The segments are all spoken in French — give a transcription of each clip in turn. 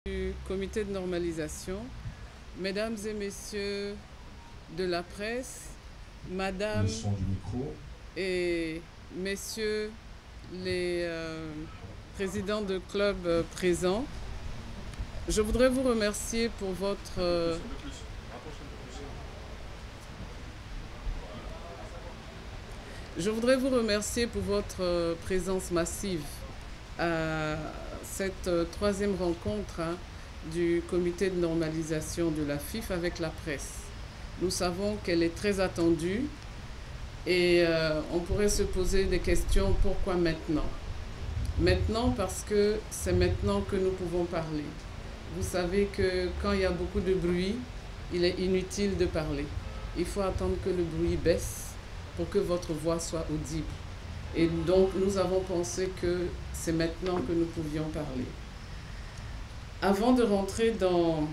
Du comité de normalisation, mesdames et messieurs de la presse, madame Le son du micro. et messieurs les présidents de club présents, je voudrais vous remercier pour votre présence massive à cette troisième rencontre du comité de normalisation de la FIF avec la presse. Nous savons qu'elle est très attendue et on pourrait se poser des questions. Pourquoi maintenant? Maintenant parce que c'est maintenant que nous pouvons parler. Vous savez que quand il y a beaucoup de bruit, il est inutile de parler. Il faut attendre que le bruit baisse pour que votre voix soit audible. Et donc, nous avons pensé que c'est maintenant que nous pouvions parler. Avant de rentrer dans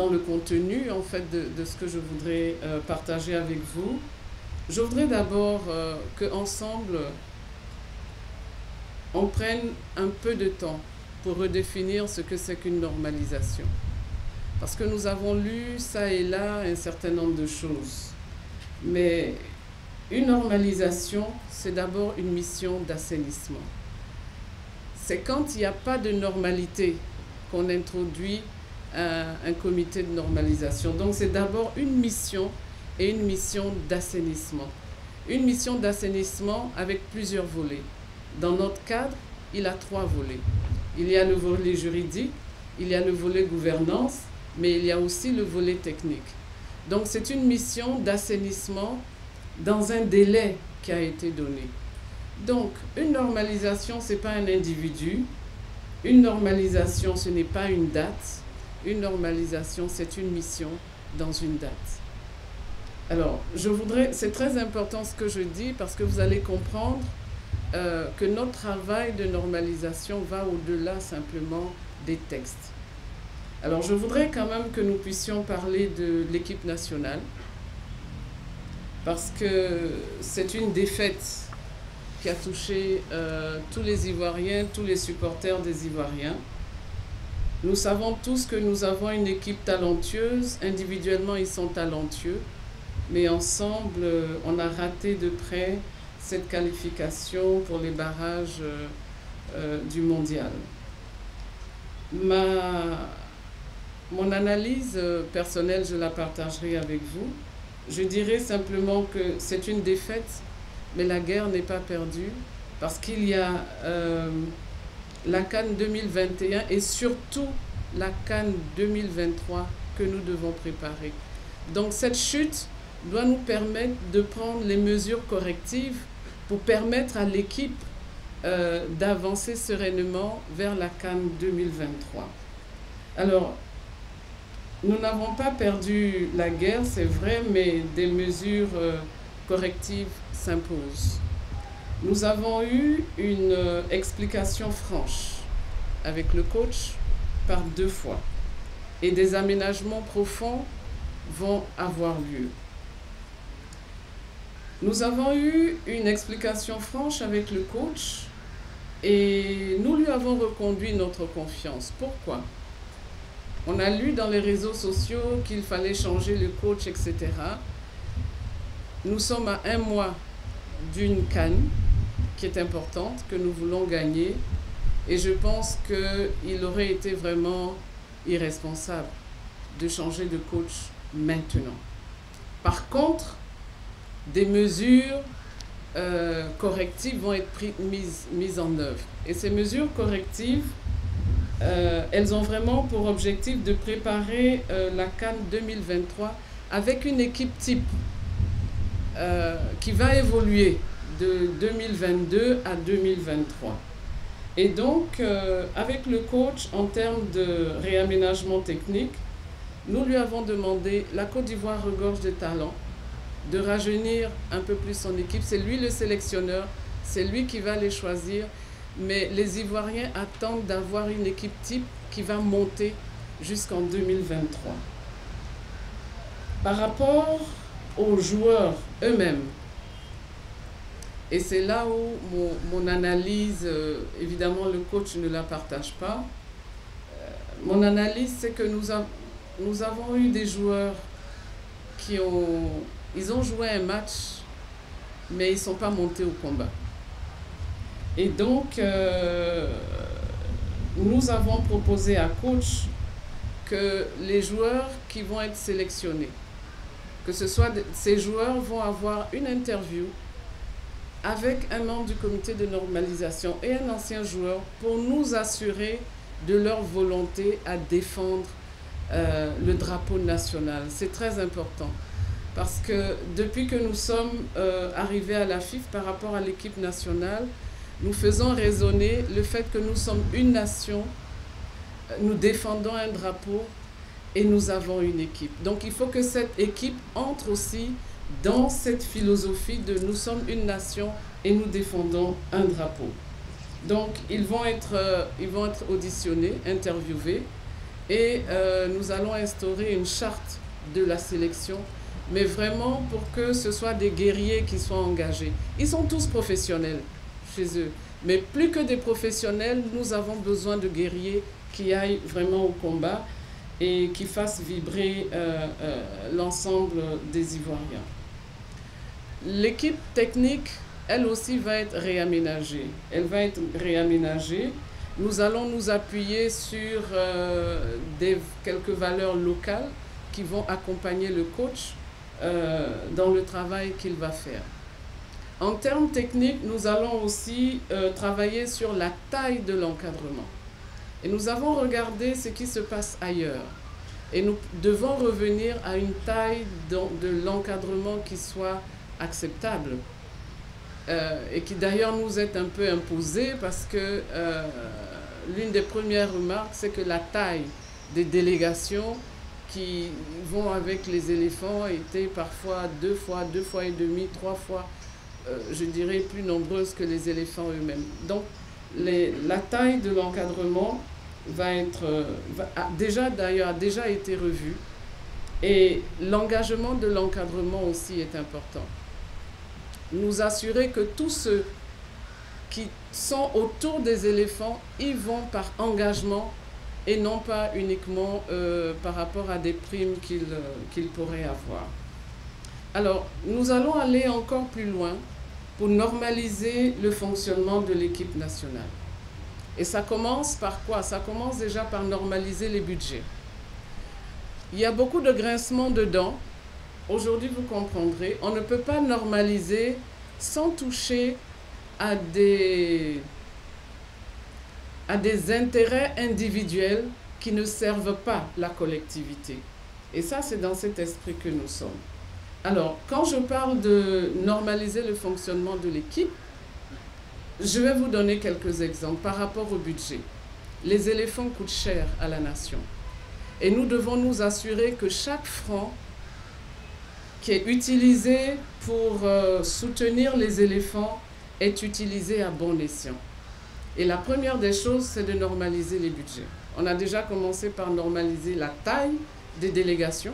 le contenu, en fait, de ce que je voudrais partager avec vous, je voudrais d'abord qu'ensemble, on prenne un peu de temps pour redéfinir ce que c'est qu'une normalisation. Parce que nous avons lu ça et là un certain nombre de choses. Mais une normalisation, c'est d'abord une mission d'assainissement. C'est quand il n'y a pas de normalité qu'on introduit un comité de normalisation. Donc c'est d'abord une mission et une mission d'assainissement. Une mission d'assainissement avec plusieurs volets. Dans notre cadre, il a 3 volets. Il y a le volet juridique, il y a le volet gouvernance, mais il y a aussi le volet technique. Donc c'est une mission d'assainissement dans un délai qui a été donné. Donc, une normalisation, ce n'est pas un individu. Une normalisation, ce n'est pas une date. Une normalisation, c'est une mission dans une date. Alors, c'est très important ce que je dis parce que vous allez comprendre que notre travail de normalisation va au-delà simplement des textes. Alors, je voudrais quand même que nous puissions parler de l'équipe nationale, parce que c'est une défaite qui a touché tous les Ivoiriens, tous les supporters des Ivoiriens. Nous savons tous que nous avons une équipe talentueuse. Individuellement, ils sont talentueux. Mais ensemble, on a raté de près cette qualification pour les barrages du mondial. Mon analyse personnelle, je la partagerai avec vous. Je dirais simplement que c'est une défaite, mais la guerre n'est pas perdue parce qu'il y a la CAN 2021 et surtout la CAN 2023 que nous devons préparer. Donc cette chute doit nous permettre de prendre les mesures correctives pour permettre à l'équipe d'avancer sereinement vers la CAN 2023. Alors, nous n'avons pas perdu la guerre, c'est vrai, mais des mesures correctives s'imposent. Nous avons eu une explication franche avec le coach par 2 fois. Et des aménagements profonds vont avoir lieu. Nous avons eu une explication franche avec le coach et nous lui avons reconduit notre confiance. Pourquoi? On a lu dans les réseaux sociaux qu'il fallait changer le coach, etc. Nous sommes à 1 mois d'une CAN qui est importante, que nous voulons gagner. Et je pense qu'il aurait été vraiment irresponsable de changer de coach maintenant. Par contre, des mesures correctives vont être mises en œuvre. Et ces mesures correctives, elles ont vraiment pour objectif de préparer la CAN 2023 avec une équipe type qui va évoluer de 2022 à 2023. Et donc, avec le coach, en termes de réaménagement technique, nous lui avons demandé, la Côte d'Ivoire regorge de talent, de rajeunir un peu plus son équipe. C'est lui le sélectionneur, c'est lui qui va les choisir. Mais les Ivoiriens attendent d'avoir une équipe type qui va monter jusqu'en 2023. Par rapport aux joueurs eux-mêmes, et c'est là où mon analyse, évidemment le coach ne la partage pas, mon analyse, c'est que nous avons eu des joueurs ils ont joué un match, mais ils ne sont pas montés au combat. Et donc, nous avons proposé à coach que les joueurs qui vont être sélectionnés, ces joueurs vont avoir une interview avec un membre du comité de normalisation et un ancien joueur pour nous assurer de leur volonté à défendre le drapeau national. C'est très important parce que depuis que nous sommes arrivés à la FIFA par rapport à l'équipe nationale, nous faisons résonner le fait que nous sommes une nation, nous défendons un drapeau et nous avons une équipe. Donc il faut que cette équipe entre aussi dans cette philosophie de nous sommes une nation et nous défendons un drapeau. Donc ils vont être auditionnés, interviewés et nous allons instaurer une charte de la sélection, mais vraiment pour que ce soit des guerriers qui soient engagés. Ils sont tous professionnels chez eux, mais plus que des professionnels, nous avons besoin de guerriers qui aillent vraiment au combat et qui fassent vibrer l'ensemble des Ivoiriens. L'équipe technique, elle aussi, va être réaménagée. Elle va être réaménagée. Nous allons nous appuyer sur quelques valeurs locales qui vont accompagner le coach dans le travail qu'il va faire. En termes techniques, nous allons aussi travailler sur la taille de l'encadrement. Et nous avons regardé ce qui se passe ailleurs. Et nous devons revenir à une taille de l'encadrement qui soit acceptable. Et qui d'ailleurs nous est un peu imposée parce que l'une des premières remarques, c'est que la taille des délégations qui vont avec les éléphants était parfois deux fois et demi, 3 fois, je dirais, plus nombreuses que les éléphants eux-mêmes. Donc, la taille de l'encadrement a déjà été revue et l'engagement de l'encadrement aussi est important. Nous assurer que tous ceux qui sont autour des éléphants, ils vont par engagement et non pas uniquement par rapport à des primes qu'ils pourraient avoir. Alors, nous allons aller encore plus loin pour normaliser le fonctionnement de l'équipe nationale. Et ça commence par quoi? Ça commence déjà par normaliser les budgets. Il y a beaucoup de grincements de dents. Aujourd'hui, vous comprendrez, on ne peut pas normaliser sans toucher à des intérêts individuels qui ne servent pas la collectivité. Et ça, c'est dans cet esprit que nous sommes. Alors, quand je parle de normaliser le fonctionnement de l'équipe, je vais vous donner quelques exemples par rapport au budget. Les éléphants coûtent cher à la nation. Et nous devons nous assurer que chaque franc qui est utilisé pour soutenir les éléphants est utilisé à bon escient. Et la première des choses, c'est de normaliser les budgets. On a déjà commencé par normaliser la taille des délégations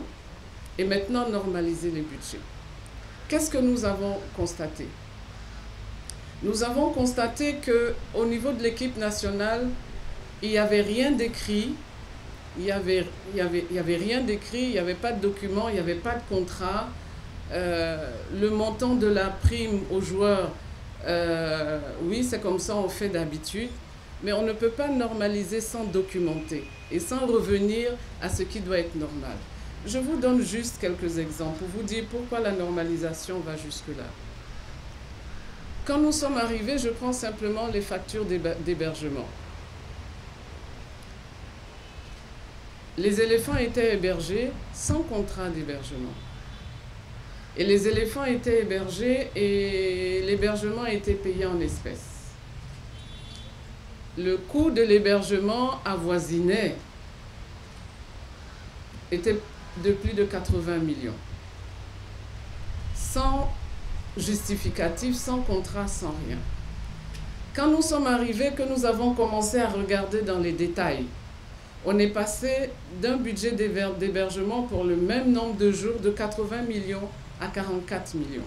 et maintenant normaliser les budgets. Qu'est-ce que nous avons constaté? Nous avons constaté qu'au niveau de l'équipe nationale, il n'y avait rien d'écrit, il n'y avait rien d'écrit, il n'y avait pas de document, il n'y avait pas de contrat. Le montant de la prime aux joueurs, oui, c'est comme ça on fait d'habitude, mais on ne peut pas normaliser sans documenter et sans revenir à ce qui doit être normal. Je vous donne juste quelques exemples pour vous dire pourquoi la normalisation va jusque-là. Quand nous sommes arrivés, je prends simplement les factures d'hébergement. Les éléphants étaient hébergés sans contrat d'hébergement. Et les éléphants étaient hébergés et l'hébergement était payé en espèces. Le coût de l'hébergement était de plus de 80 millions. Sans justificatif, sans contrat, sans rien. Quand nous sommes arrivés, que nous avons commencé à regarder dans les détails, on est passé d'un budget d'hébergement pour le même nombre de jours de 80 millions à 44 millions.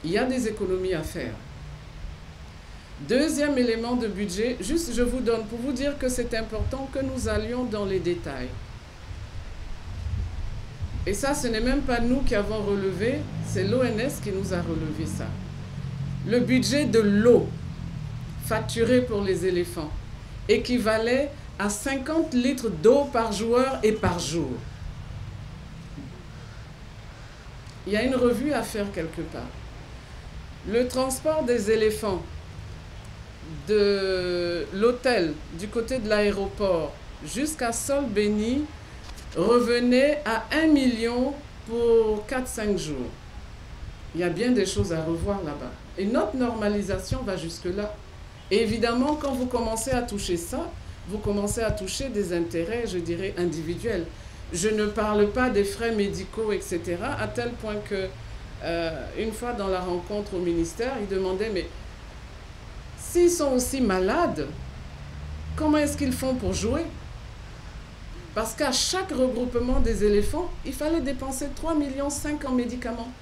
Il y a des économies à faire. Deuxième élément de budget, juste je vous donne pour vous dire que c'est important que nous allions dans les détails. Et ça, ce n'est même pas nous qui avons relevé, c'est l'ONS qui nous a relevé ça. Le budget de l'eau facturé pour les éléphants équivalait à 50 litres d'eau par joueur et par jour. Il y a une revue à faire quelque part. Le transport des éléphants de l'hôtel du côté de l'aéroport jusqu'à Sol-Béni revenait à 1 million pour 4-5 jours. Il y a bien des choses à revoir là-bas. Et notre normalisation va jusque-là. Et évidemment, quand vous commencez à toucher ça, vous commencez à toucher des intérêts, je dirais, individuels. Je ne parle pas des frais médicaux, etc., à tel point que, une fois dans la rencontre au ministère, ils demandaient, mais s'ils sont aussi malades, comment est-ce qu'ils font pour jouer? Parce qu'à chaque regroupement des éléphants, il fallait dépenser 3,5 millions en médicaments.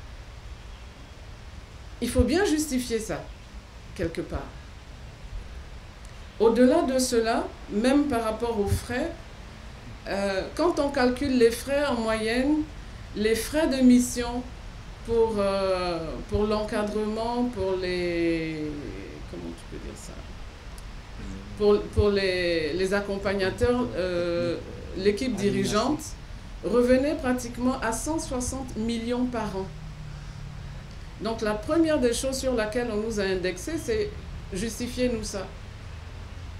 Il faut bien justifier ça, quelque part. Au-delà de cela, même par rapport aux frais, quand on calcule les frais en moyenne, les frais de mission pour l'encadrement, pour les... Comment tu peux dire ça? Pour les accompagnateurs, l'équipe dirigeante revenait pratiquement à 160 millions par an. Donc la première des choses sur laquelle on nous a indexé, c'est justifiez-nous ça.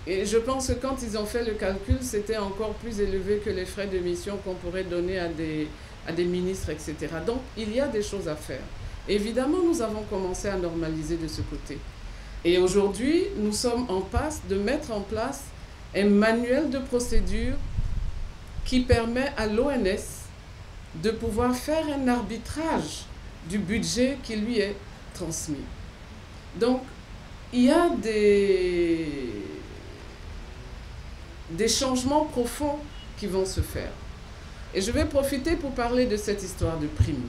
Et je pense que quand ils ont fait le calcul, c'était encore plus élevé que les frais de mission qu'on pourrait donner à des ministres, etc. Donc il y a des choses à faire. Évidemment, nous avons commencé à normaliser de ce côté. Et aujourd'hui, nous sommes en passe de mettre en place un manuel de procédure qui permet à l'ONS de pouvoir faire un arbitrage du budget qui lui est transmis. Donc, il y a des changements profonds qui vont se faire. Et je vais profiter pour parler de cette histoire de primes.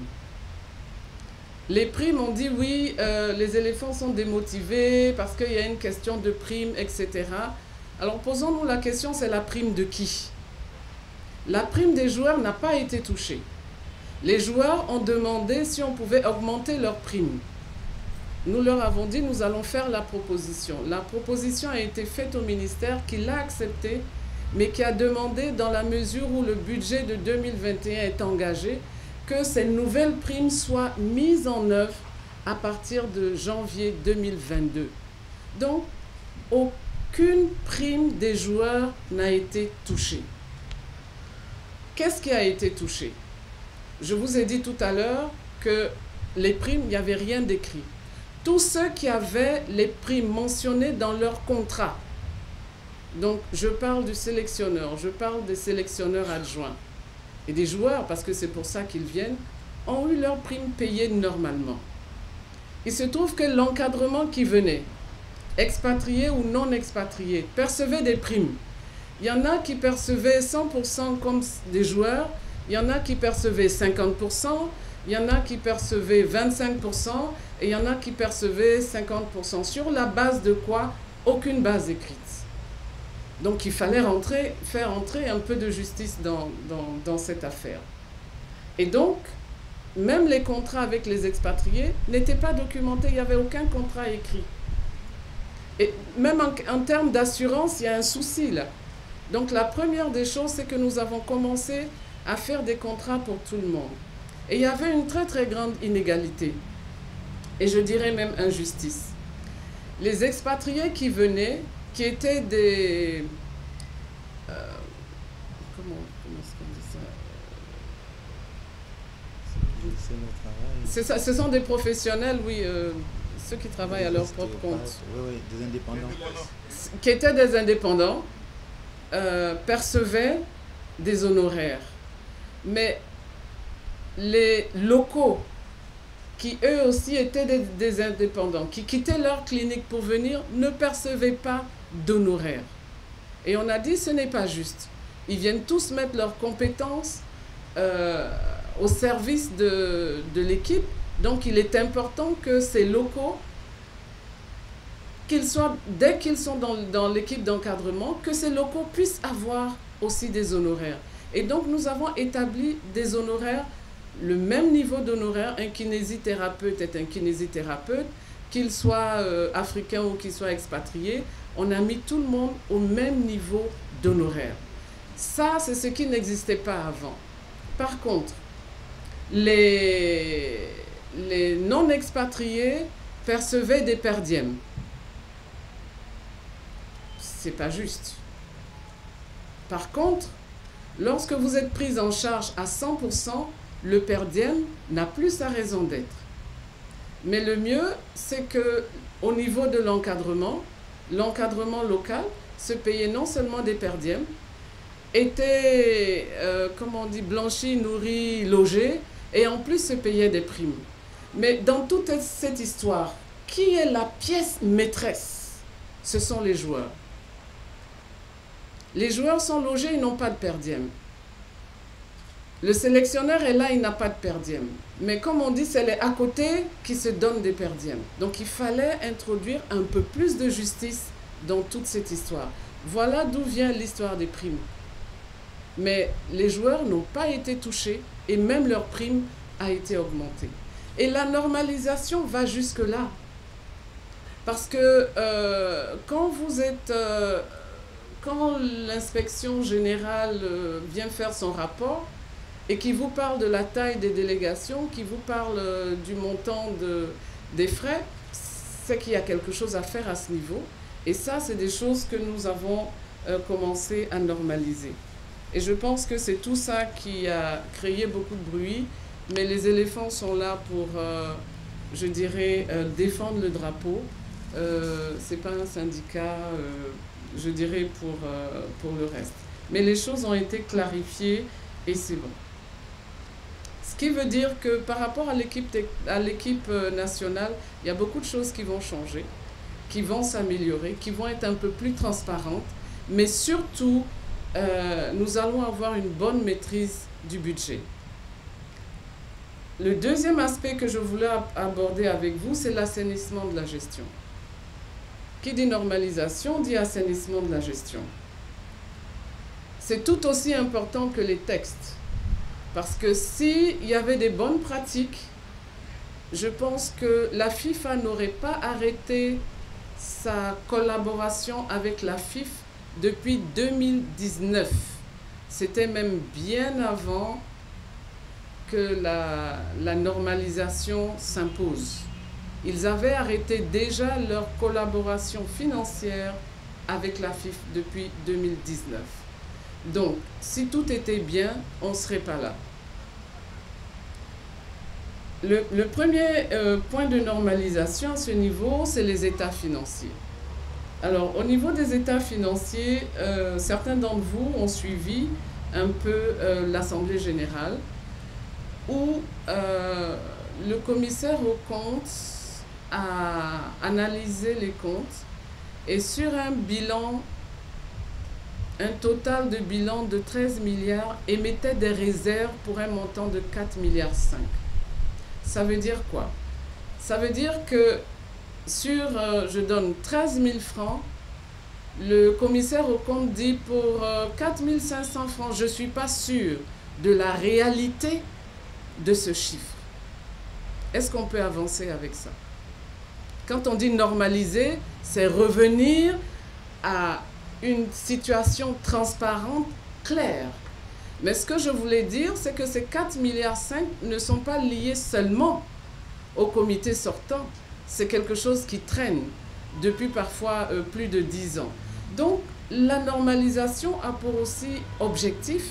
Les primes, on dit oui, les éléphants sont démotivés parce qu'il y a une question de primes, etc. Alors posons-nous la question, c'est la prime de qui? La prime des joueurs n'a pas été touchée. Les joueurs ont demandé si on pouvait augmenter leur prime. Nous leur avons dit, nous allons faire la proposition. La proposition a été faite au ministère qui l'a acceptée, mais qui a demandé, dans la mesure où le budget de 2021 est engagé, que ces nouvelles primes soient mises en œuvre à partir de janvier 2022. Donc, aucune prime des joueurs n'a été touchée. Qu'est-ce qui a été touché? Je vous ai dit tout à l'heure que les primes, il n'y avait rien d'écrit. Tous ceux qui avaient les primes mentionnées dans leur contrat, donc je parle du sélectionneur, je parle des sélectionneurs adjoints et des joueurs, parce que c'est pour ça qu'ils viennent, ont eu leurs primes payées normalement. Il se trouve que l'encadrement qui venait, expatrié ou non expatrié, percevait des primes. Il y en a qui percevaient 100% comme des joueurs, il y en a qui percevaient 50%, il y en a qui percevaient 25%, et il y en a qui percevaient 50%. Sur la base de quoi? Aucune base écrite. Donc il fallait faire entrer un peu de justice dans cette affaire. Et donc, même les contrats avec les expatriés n'étaient pas documentés, il n'y avait aucun contrat écrit. Et même en termes d'assurance, il y a un souci là. Donc la première des choses, c'est que nous avons commencé à faire des contrats pour tout le monde. Et il y avait une très très grande inégalité. Et je dirais même injustice. Les expatriés qui venaient, qui étaient des... comment est-ce qu'on dit ça? C'est notre travail. Ce sont des professionnels, oui, ceux qui travaillent à leur propre compte. Oui, des indépendants. Qui étaient des indépendants, percevaient des honoraires. Mais les locaux, qui eux aussi étaient des indépendants, qui quittaient leur clinique pour venir, ne percevaient pas d'honoraires. Et on a dit, ce n'est pas juste. Ils viennent tous mettre leurs compétences au service de l'équipe. Donc il est important que ces locaux dès qu'ils sont dans l'équipe d'encadrement, que ces locaux puissent avoir aussi des honoraires. Et donc, nous avons établi des honoraires, le même niveau d'honoraire. Un kinésithérapeute est un kinésithérapeute, qu'il soit africain ou qu'il soit expatrié. On a mis tout le monde au même niveau d'honoraire. Ça, c'est ce qui n'existait pas avant. Par contre, les non-expatriés percevaient des per diem. C'est pas juste. Par contre, lorsque vous êtes pris en charge à 100%, le per diem n'a plus sa raison d'être. Mais le mieux, c'est que au niveau de l'encadrement local se payait non seulement des per diem, était, comment on dit, blanchi, nourri, logé, et en plus se payait des primes. Mais dans toute cette histoire, qui est la pièce maîtresse? Ce sont les joueurs. Les joueurs sont logés, ils n'ont pas de per diem. Le sélectionneur est là, il n'a pas de per diem. Mais comme on dit, c'est les à côté qui se donnent des per diem. Donc il fallait introduire un peu plus de justice dans toute cette histoire. Voilà d'où vient l'histoire des primes. Mais les joueurs n'ont pas été touchés et même leur prime a été augmentée. Et la normalisation va jusque-là. Parce que quand l'inspection générale vient faire son rapport et qui vous parle de la taille des délégations, qui vous parle du montant des frais, c'est qu'il y a quelque chose à faire à ce niveau. Et ça, c'est des choses que nous avons commencé à normaliser. Et je pense que c'est tout ça qui a créé beaucoup de bruit, mais les éléphants sont là pour, je dirais, défendre le drapeau. C'est pas un syndicat, je dirais, pour le reste. Mais les choses ont été clarifiées et c'est bon. Ce qui veut dire que par rapport à l'équipe nationale, il y a beaucoup de choses qui vont changer, qui vont s'améliorer, qui vont être un peu plus transparentes, mais surtout, nous allons avoir une bonne maîtrise du budget. Le deuxième aspect que je voulais aborder avec vous, c'est l'assainissement de la gestion. Qui dit normalisation dit assainissement de la gestion. C'est tout aussi important que les textes. Parce que s'il y avait des bonnes pratiques, je pense que la FIFA n'aurait pas arrêté sa collaboration avec la FIF depuis 2019. C'était même bien avant que la normalisation s'impose. Ils avaient arrêté déjà leur collaboration financière avec la FIF depuis 2019. Donc, si tout était bien, on ne serait pas là. Le premier point de normalisation à ce niveau, c'est les états financiers. Alors, au niveau des états financiers, certains d'entre vous ont suivi un peu l'Assemblée générale où le commissaire aux comptes a analysé les comptes et sur un total de bilan de 13 milliards émettait des réserves pour un montant de 4,5 milliards. Ça veut dire quoi? Ça veut dire que sur, je donne 13 000 francs, le commissaire aux comptes dit pour 4 500 francs, je ne suis pas sûr de la réalité de ce chiffre. Est-ce qu'on peut avancer avec ça? Quand on dit normaliser, c'est revenir à une situation transparente, claire. Mais ce que je voulais dire, c'est que ces 4,5 milliards ne sont pas liés seulement au comité sortant. C'est quelque chose qui traîne depuis parfois plus de 10 ans. Donc, la normalisation a pour aussi objectif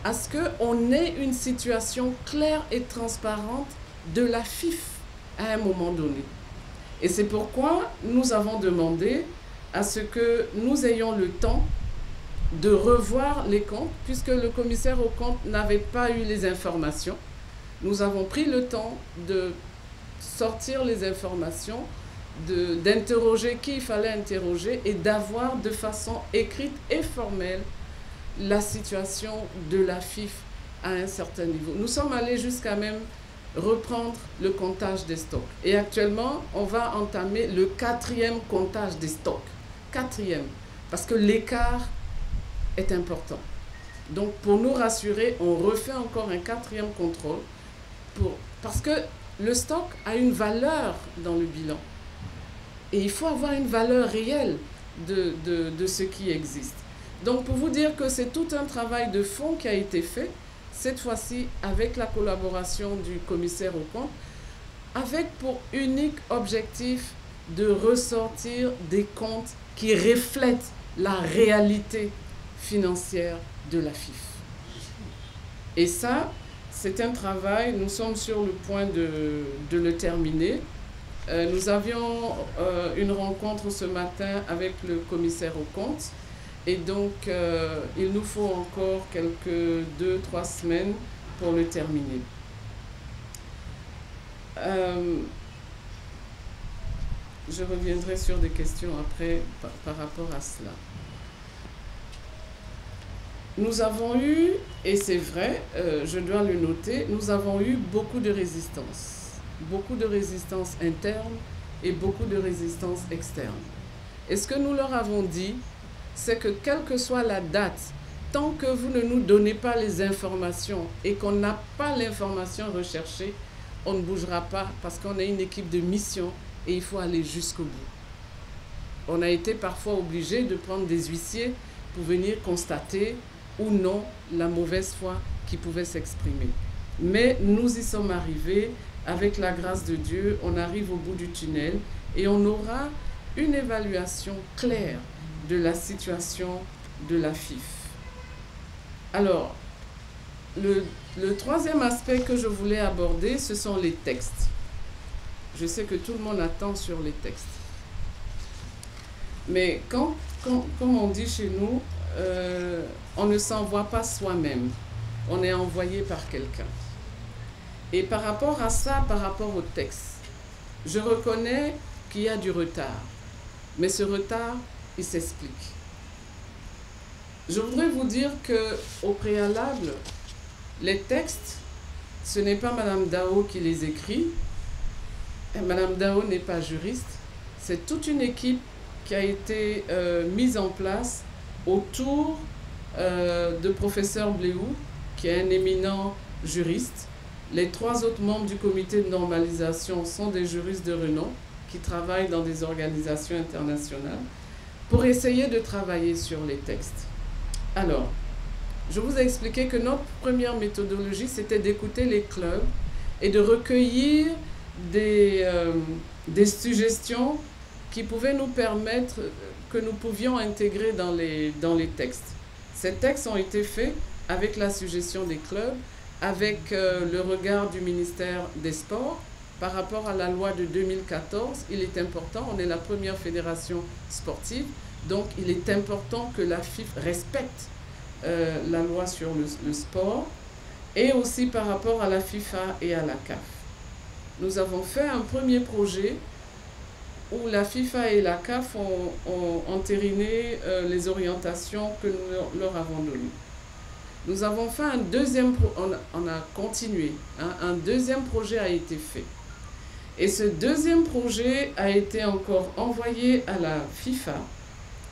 à ce qu'on ait une situation claire et transparente de la FIF à un moment donné. Et c'est pourquoi nous avons demandé à ce que nous ayons le temps de revoir les comptes, puisque le commissaire aux comptes n'avait pas eu les informations. Nous avons pris le temps de sortir les informations, d'interroger qui il fallait interroger et d'avoir de façon écrite et formelle la situation de la FIF à un certain niveau. Nous sommes allés jusqu'à même reprendre le comptage des stocks. Et actuellement, on va entamer le 4e comptage des stocks. 4e, parce que l'écart est important. Donc, pour nous rassurer, on refait encore un 4e contrôle parce que le stock a une valeur dans le bilan. Et il faut avoir une valeur réelle de ce qui existe. Donc, pour vous dire que c'est tout un travail de fond qui a été fait, cette fois-ci avec la collaboration du commissaire aux comptes, avec pour unique objectif de ressortir des comptes qui reflètent la réalité financière de la FIF. Et ça, c'est un travail, nous sommes sur le point de le terminer. Nous avions une rencontre ce matin avec le commissaire aux comptes. Et donc, il nous faut encore quelques 2-3 semaines pour le terminer. Je reviendrai sur des questions après par rapport à cela. Nous avons eu, et c'est vrai, je dois le noter, nous avons eu beaucoup de résistance. Beaucoup de résistance interne et beaucoup de résistance externe. Et ce que nous leur avons dit, c'est que quelle que soit la date, tant que vous ne nous donnez pas les informations et qu'on n'a pas l'information recherchée, on ne bougera pas parce qu'on est une équipe de mission et il faut aller jusqu'au bout. On a été parfois obligé de prendre des huissiers pour venir constater ou non la mauvaise foi qui pouvait s'exprimer. Mais nous y sommes arrivés, avec la grâce de Dieu, on arrive au bout du tunnel et on aura une évaluation claire de la situation de la FIF. Alors, le troisième aspect que je voulais aborder, ce sont les textes. Je sais que tout le monde attend sur les textes. Mais comme on dit chez nous, on ne s'envoie pas soi-même. On est envoyé par quelqu'un. Et par rapport à ça, par rapport au texte, je reconnais qu'il y a du retard. Mais ce retard, il s'explique. Je voudrais vous dire qu'au préalable, les textes, ce n'est pas Madame Dao qui les écrit. Et Madame Dao n'est pas juriste. C'est toute une équipe qui a été mise en place autour de professeur Bléou, qui est un éminent juriste. Les 3 autres membres du comité de normalisation sont des juristes de renom qui travaillent dans des organisations internationales pour essayer de travailler sur les textes. Alors, je vous ai expliqué que notre première méthodologie, c'était d'écouter les clubs et de recueillir des suggestions qui pouvaient nous permettre, que nous pouvions intégrer dans les textes. Ces textes ont été faits avec la suggestion des clubs, avec le regard du ministère des Sports. Par rapport à la loi de 2014, il est important, on est la première fédération sportive, donc il est important que la FIF respecte la loi sur le sport, et aussi par rapport à la FIFA et à la CAF. Nous avons fait un premier projet où la FIFA et la CAF ont entériné les orientations que nous leur avons données. Nous avons fait un deuxième, on a continué, hein, un deuxième projet a été fait. Et ce deuxième projet a été encore envoyé à la FIFA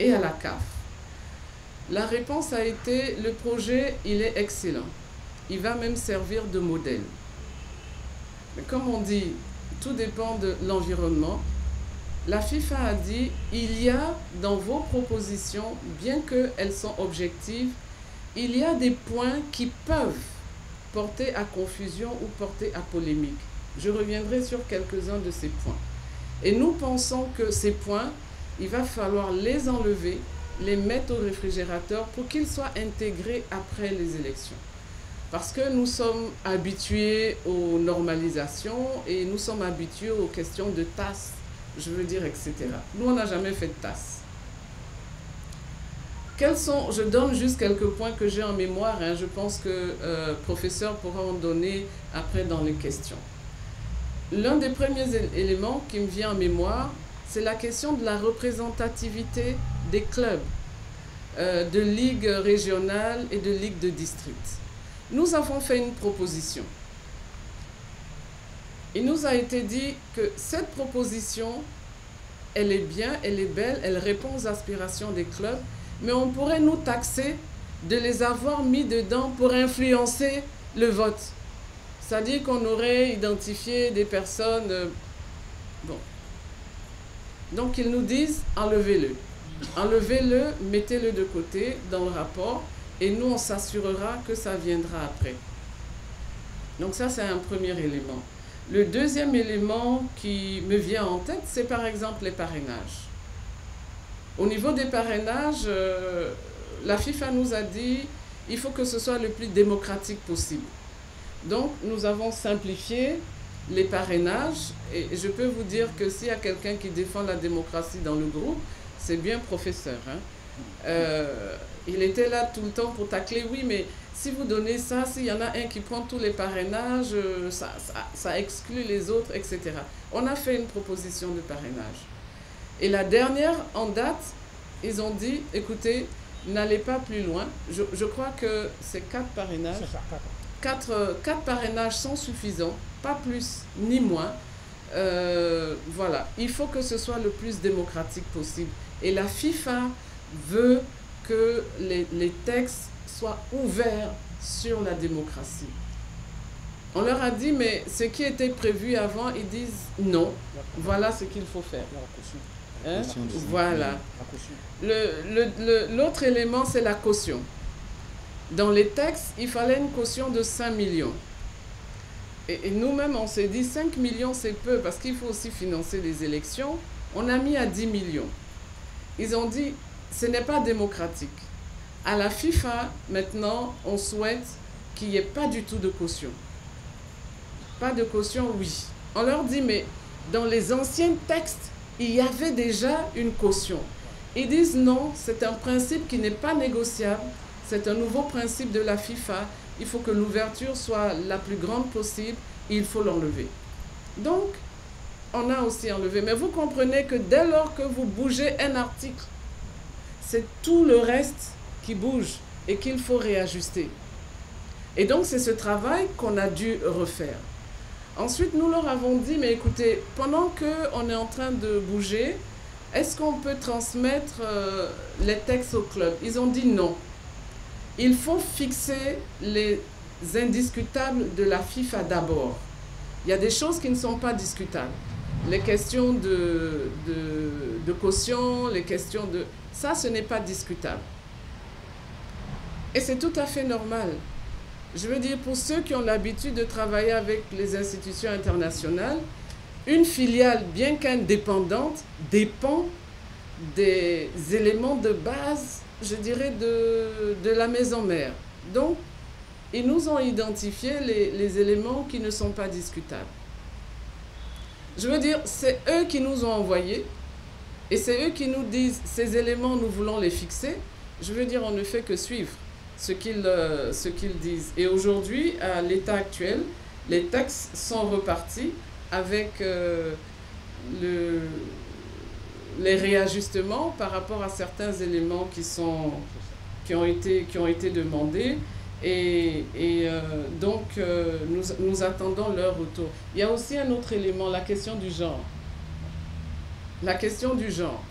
et à la CAF. La réponse a été, le projet, il est excellent. Il va même servir de modèle. Mais comme on dit, tout dépend de l'environnement. La FIFA a dit, il y a dans vos propositions, bien qu'elles sont objectives, il y a des points qui peuvent porter à confusion ou porter à polémique. Je reviendrai sur quelques-uns de ces points. Et nous pensons que ces points, il va falloir les enlever, les mettre au réfrigérateur pour qu'ils soient intégrés après les élections. Parce que nous sommes habitués aux normalisations et nous sommes habitués aux questions de tasses, je veux dire, etc. Nous, on n'a jamais fait de tasses. Je donne juste quelques points que j'ai en mémoire, hein. Je pense que le professeur pourra en donner après dans les questions. L'un des premiers éléments qui me vient en mémoire, c'est la question de la représentativité des clubs, de ligues régionales et de ligues de district. Nous avons fait une proposition. Il nous a été dit que cette proposition, elle est bien, elle est belle, elle répond aux aspirations des clubs, mais on pourrait nous taxer de les avoir mis dedans pour influencer le vote. C'est-à-dire qu'on aurait identifié des personnes... bon. Donc ils nous disent, enlevez-le. Enlevez-le, mettez-le de côté dans le rapport, et nous, on s'assurera que ça viendra après. Donc ça, c'est un premier élément. Le deuxième élément qui me vient en tête, c'est par exemple les parrainages. Au niveau des parrainages, la FIFA nous a dit il faut que ce soit le plus démocratique possible. Donc, nous avons simplifié les parrainages et je peux vous dire que s'il y a quelqu'un qui défend la démocratie dans le groupe, c'est bien professeur. Hein. Il était là tout le temps pour tacler, oui, mais si vous donnez ça, s'il y en a un qui prend tous les parrainages, ça exclut les autres, etc. On a fait une proposition de parrainage. Et la dernière, en date, ils ont dit, écoutez, n'allez pas plus loin. Je crois que c'est 4 parrainages. C'est ça, 4 parrainages sont suffisants, pas plus ni moins. Voilà, il faut que ce soit le plus démocratique possible. Et la FIFA veut que les textes soient ouverts sur la démocratie. On leur a dit, mais ce qui était prévu avant, ils disent non, voilà ce qu'il faut faire. Hein? Voilà. L'autre élément, c'est la caution. Dans les textes, il fallait une caution de 5 millions. Et nous-mêmes, on s'est dit 5 millions, c'est peu, parce qu'il faut aussi financer les élections. On a mis à 10 millions. Ils ont dit, ce n'est pas démocratique. À la FIFA, maintenant, on souhaite qu'il n'y ait pas du tout de caution. Pas de caution, oui. On leur dit, mais dans les anciens textes, il y avait déjà une caution. Ils disent non, c'est un principe qui n'est pas négociable. C'est un nouveau principe de la FIFA. Il faut que l'ouverture soit la plus grande possible. Il faut l'enlever. Donc, on a aussi enlevé. Mais vous comprenez que dès lors que vous bougez un article, c'est tout le reste qui bouge et qu'il faut réajuster. Et donc, c'est ce travail qu'on a dû refaire. Ensuite, nous leur avons dit, mais écoutez, pendant qu'on est en train de bouger, est-ce qu'on peut transmettre les textes au club? Ils ont dit non. Il faut fixer les indiscutables de la FIFA d'abord. Il y a des choses qui ne sont pas discutables. Les questions de caution, les questions de... Ça, ce n'est pas discutable. Et c'est tout à fait normal. Je veux dire, pour ceux qui ont l'habitude de travailler avec les institutions internationales, une filiale, bien qu'indépendante, dépend des éléments de base, je dirais, de la maison mère. Donc, ils nous ont identifié les éléments qui ne sont pas discutables. Je veux dire, c'est eux qui nous ont envoyés et c'est eux qui nous disent, ces éléments, nous voulons les fixer. Je veux dire, on ne fait que suivre ce qu'ils disent. Et aujourd'hui, à l'état actuel, les textes sont repartis avec les réajustements par rapport à certains éléments qui ont été demandés. Et donc, nous attendons leur retour. Il y a aussi un autre élément, la question du genre. La question du genre.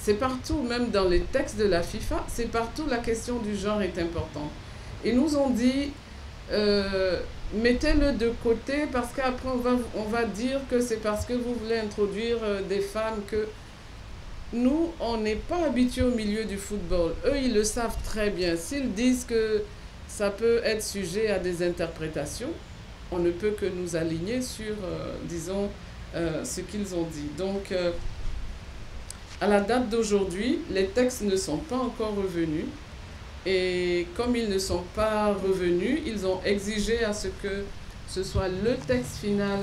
C'est partout, même dans les textes de la FIFA, c'est partout la question du genre est importante. Ils nous ont dit, mettez-le de côté parce qu'après on va dire que c'est parce que vous voulez introduire des femmes que... Nous, on n'est pas habitués au milieu du football. Eux, ils le savent très bien. S'ils disent que ça peut être sujet à des interprétations, on ne peut que nous aligner sur, disons, ce qu'ils ont dit. Donc, à la date d'aujourd'hui, les textes ne sont pas encore revenus. Et comme ils ne sont pas revenus, ils ont exigé à ce que ce soit le texte final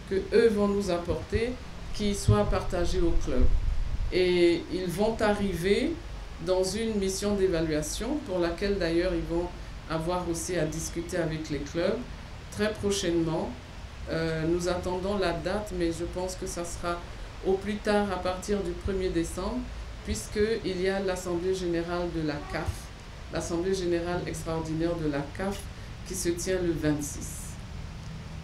que eux vont nous apporter qui soit partagé au club. Et ils vont arriver dans une mission d'évaluation pour laquelle d'ailleurs ils vont avoir aussi à discuter avec les clubs très prochainement. Nous attendons la date, mais je pense que ça sera au plus tard à partir du 1er décembre, puisqu'il y a l'Assemblée générale de la CAF, l'Assemblée générale extraordinaire de la CAF, qui se tient le 26.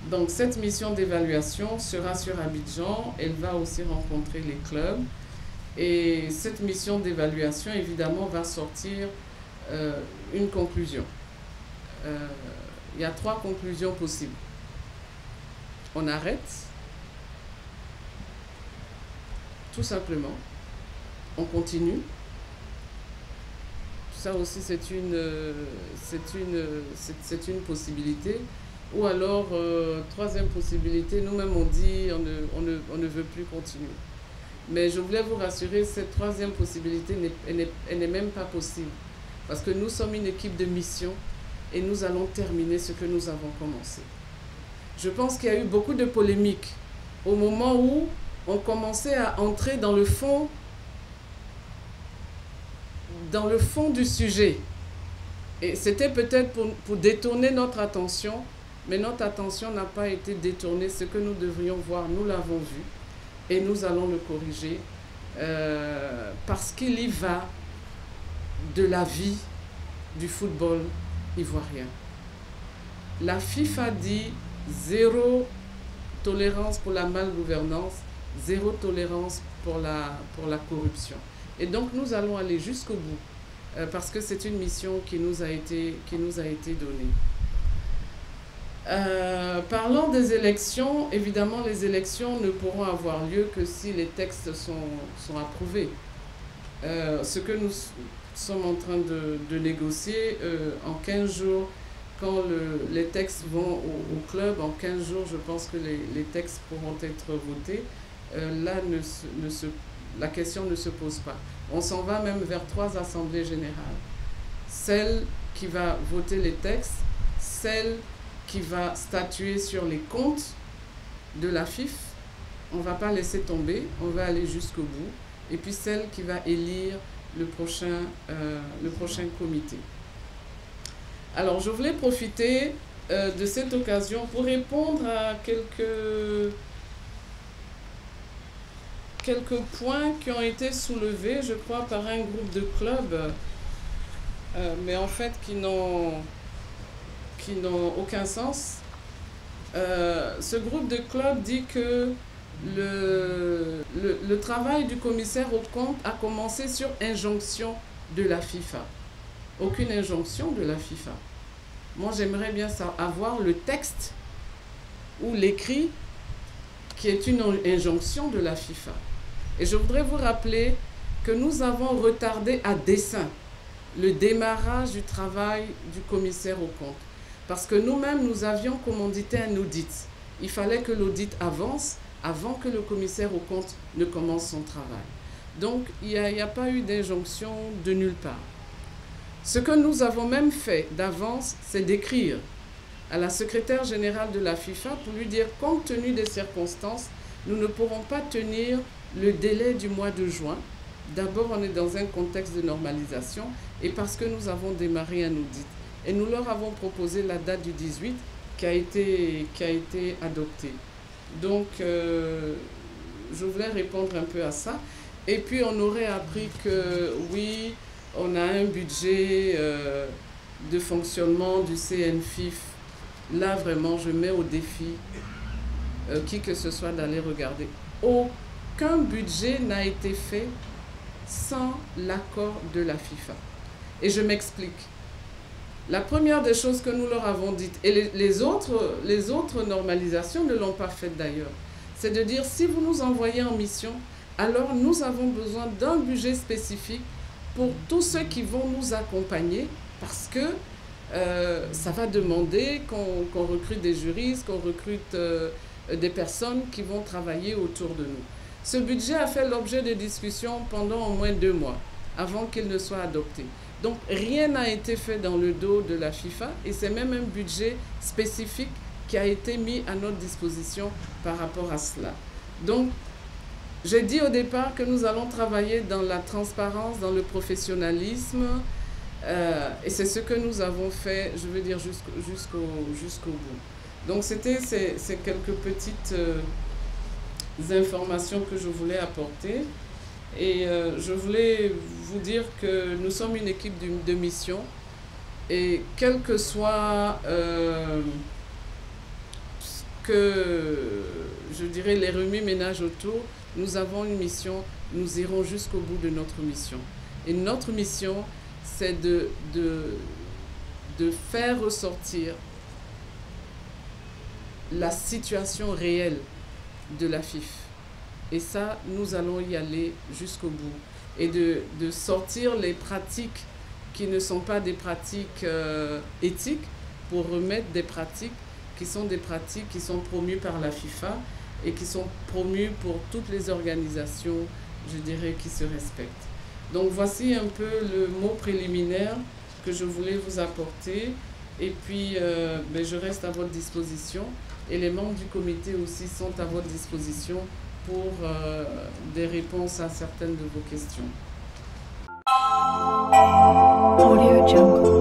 Donc cette mission d'évaluation sera sur Abidjan, elle va aussi rencontrer les clubs et cette mission d'évaluation évidemment va sortir une conclusion. Il y a 3 conclusions possibles. On arrête, tout simplement, on continue. Ça aussi c'est une possibilité. Ou alors, 3e possibilité, nous-mêmes on dit on ne veut plus continuer. Mais je voulais vous rassurer, cette 3e possibilité, elle n'est même pas possible. Parce que nous sommes une équipe de mission et nous allons terminer ce que nous avons commencé. Je pense qu'il y a eu beaucoup de polémiques au moment où on commençait à entrer dans le fond du sujet. Et c'était peut-être pour détourner notre attention, mais notre attention n'a pas été détournée. Ce que nous devrions voir, nous l'avons vu et nous allons le corriger parce qu'il y va de la vie du football ivoirien. La FIFA dit 0 tolérance pour la malgouvernance, 0 tolérance pour la corruption. Et donc nous allons aller jusqu'au bout parce que c'est une mission qui nous a été donnée. Parlant des élections, évidemment les élections ne pourront avoir lieu que si les textes sont approuvés. Ce que nous sommes en train de négocier en 15 jours, quand les textes vont au club, en 15 jours, je pense que les textes pourront être votés. Là, la question ne se pose pas. On s'en va même vers 3 assemblées générales. Celle qui va voter les textes, celle qui va statuer sur les comptes de la FIF, on ne va pas laisser tomber, on va aller jusqu'au bout, et puis celle qui va élire le prochain comité. Alors je voulais profiter de cette occasion pour répondre à quelques points qui ont été soulevés, je crois, par un groupe de clubs, mais en fait qui n'ont aucun sens. Ce groupe de clubs dit que le travail du commissaire aux comptes a commencé sur injonction de la FIFA. Aucune injonction de la FIFA. Moi, j'aimerais bien avoir le texte ou l'écrit qui est une injonction de la FIFA. Et je voudrais vous rappeler que nous avons retardé à dessein le démarrage du travail du commissaire aux comptes. Parce que nous-mêmes, nous avions commandité un audit. Il fallait que l'audit avance avant que le commissaire aux comptes ne commence son travail. Donc, il n'y a pas eu d'injonction de nulle part. Ce que nous avons même fait d'avance, c'est d'écrire à la secrétaire générale de la FIFA pour lui dire, compte tenu des circonstances, nous ne pourrons pas tenir le délai du mois de juin. D'abord, on est dans un contexte de normalisation et parce que nous avons démarré un audit. Et nous leur avons proposé la date du 18 qui a été adoptée. Donc, je voulais répondre un peu à ça. Et puis, on aurait appris que, oui, on a un budget de fonctionnement du CNFIF. Là, vraiment, je mets au défi qui que ce soit d'aller regarder. Aucun budget n'a été fait sans l'accord de la FIFA. Et je m'explique. La première des choses que nous leur avons dites, et les autres normalisations ne l'ont pas fait d'ailleurs, c'est de dire si vous nous envoyez en mission, alors nous avons besoin d'un budget spécifique pour tous ceux qui vont nous accompagner parce que ça va demander qu'on recrute des juristes, qu'on recrute des personnes qui vont travailler autour de nous. Ce budget a fait l'objet de discussions pendant au moins 2 mois avant qu'il ne soit adopté. Donc, rien n'a été fait dans le dos de la FIFA et c'est même un budget spécifique qui a été mis à notre disposition par rapport à cela. Donc, j'ai dit au départ que nous allons travailler dans la transparence, dans le professionnalisme et c'est ce que nous avons fait, je veux dire, jusqu'au bout. Donc, ces quelques petites informations que je voulais apporter. Et je voulais vous dire que nous sommes une équipe de mission et quel que soit que, je dirais, les remue-ménages autour, nous avons une mission, nous irons jusqu'au bout de notre mission. Et notre mission, c'est de faire ressortir la situation réelle de la FIF. Et ça, nous allons y aller jusqu'au bout. Et de sortir les pratiques qui ne sont pas des pratiques éthiques pour remettre des pratiques qui sont des pratiques qui sont promues par la FIFA et qui sont promues pour toutes les organisations, je dirais, qui se respectent. Donc voici un peu le mot préliminaire que je voulais vous apporter. Et puis, je reste à votre disposition. Et les membres du comité aussi sont à votre disposition pour des réponses à certaines de vos questions. Audio Jungle.